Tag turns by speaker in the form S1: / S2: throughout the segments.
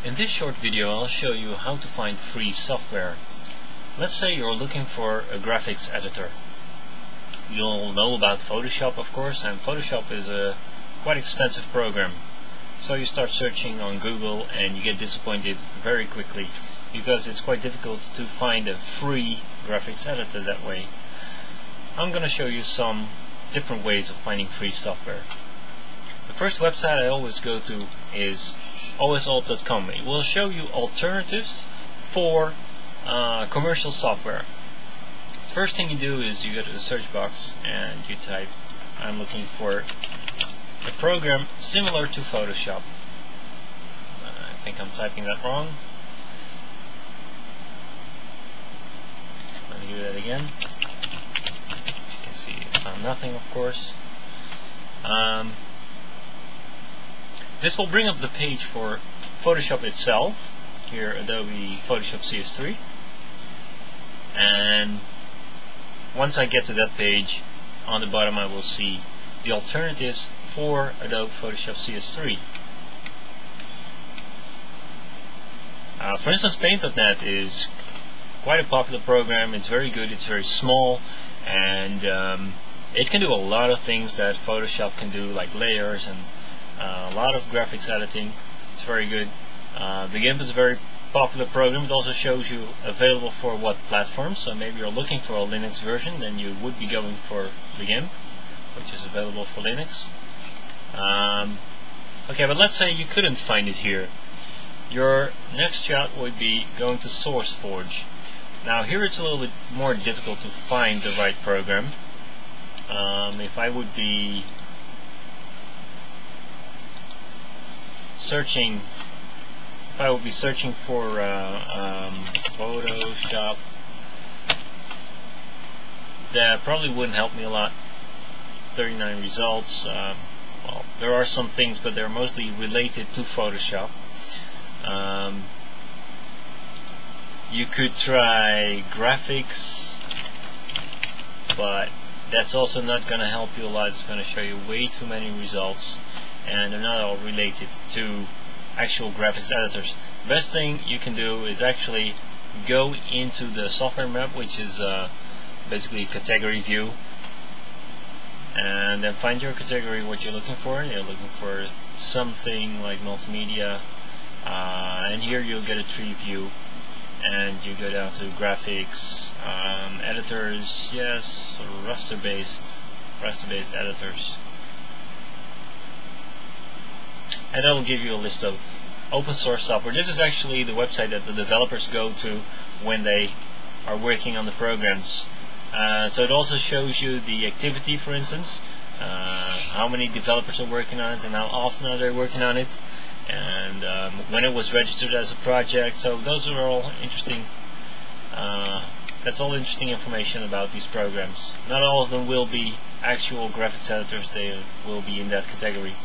S1: In this short video I'll show you how to find free software. Let's say you're looking for a graphics editor. You'll know about Photoshop, of course, and Photoshop is a quite expensive program. So you start searching on Google and you get disappointed very quickly because it's quite difficult to find a free graphics editor that way. I'm going to show you some different ways of finding free software. The first website I always go to is osalt.com. It will show you alternatives for commercial software. The first thing you do is you go to the search box and you type, I'm looking for a program similar to Photoshop. I think I'm typing that wrong. Let me do that again. You can see I found nothing, of course. This will bring up the page for Photoshop itself. Here, Adobe Photoshop CS3. And once I get to that page, on the bottom I will see the alternatives for Adobe Photoshop CS3. For instance, Paint.net is quite a popular program. It's very good, it's very small, and it can do a lot of things that Photoshop can do, like layers and a lot of graphics editing. It's very good. The GIMP is a very popular program. It also shows you available for what platforms. So maybe you're looking for a Linux version, then you would be going for the GIMP, which is available for Linux. Okay, but let's say you couldn't find it here. Your next shot would be going to SourceForge. Now here it's a little bit more difficult to find the right program. If I would be searching for Photoshop, that probably wouldn't help me a lot. 39 results. Well, there are some things, but they're mostly related to Photoshop. You could try graphics, but that's also not going to help you a lot. It's going to show you way too many results, and they're not all related to actual graphics editors. The best thing you can do is actually go into the software map, which is basically a category view, and then find your category, what you're looking for. You're looking for something like multimedia, and here you'll get a tree view, and you go down to graphics, editors, yes, raster-based editors. And that will give you a list of open source software. This is actually the website that the developers go to when they are working on the programs. So it also shows you the activity, for instance, how many developers are working on it and how often are they working on it, and when it was registered as a project. So those are all interesting. That's all interesting information about these programs. Not all of them will be actual graphics editors. They will be in that category.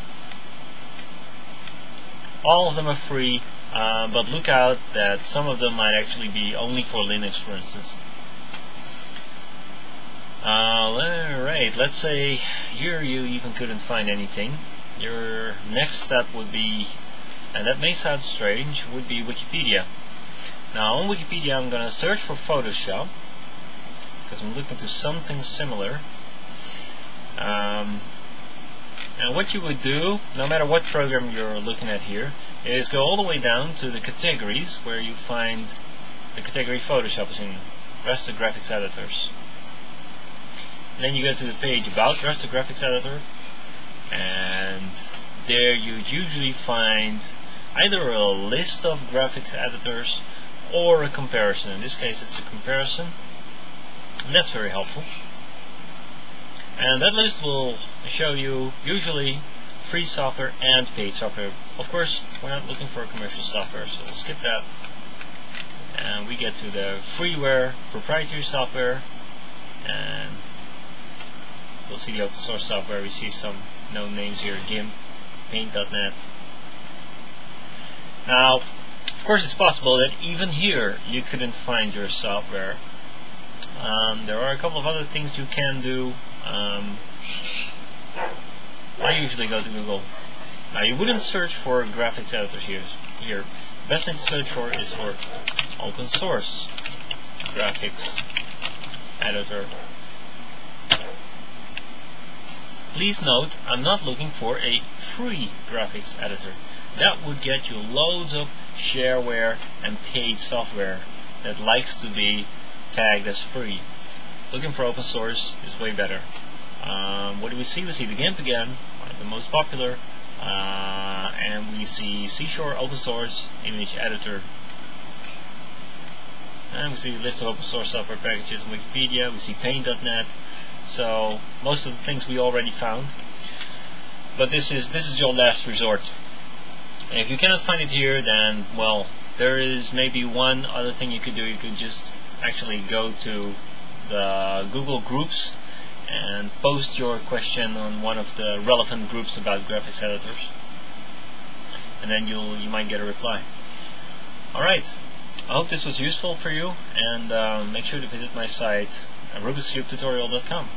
S1: All of them are free, but look out that some of them might actually be only for Linux, for instance. Alright, let's say here you even couldn't find anything. Your next step would be, and that may sound strange, would be Wikipedia. Now on Wikipedia I'm going to search for Photoshop, because I'm looking to something similar. And what you would do, no matter what program you're looking at here, is go all the way down to the categories where you find the category Photoshop is in, raster graphics editors. And then you go to the page about raster graphics editor, and there you usually find either a list of graphics editors or a comparison. In this case it's a comparison, and that's very helpful. And that list will show you usually free software and paid software. Of course, we're not looking for commercial software, so we'll skip that. And we get to the freeware, proprietary software, and we'll see the open source software. We see some known names here: GIMP, Paint.net. Now, of course, it's possible that even here you couldn't find your software. There are a couple of other things you can do. I usually go to Google. Now you wouldn't search for graphics editors here. here. Best thing to search for is for open source graphics editor. Please note, I'm not looking for a free graphics editor. That would get you loads of shareware and paid software that likes to be tagged as free. Looking for open source is way better. What do we see? We see the GIMP again, one of the most popular, and we see Seashore open source image editor. And we see a list of open source software packages in Wikipedia. We see Paint.net. So most of the things we already found. But this is your last resort. And if you cannot find it here, then well, there is maybe one other thing you could do. You could just actually go to the Google Groups and post your question on one of the relevant groups about graphics editors, and then you might get a reply. Alright, I hope this was useful for you, and make sure to visit my site, rubikscubetutorial.com.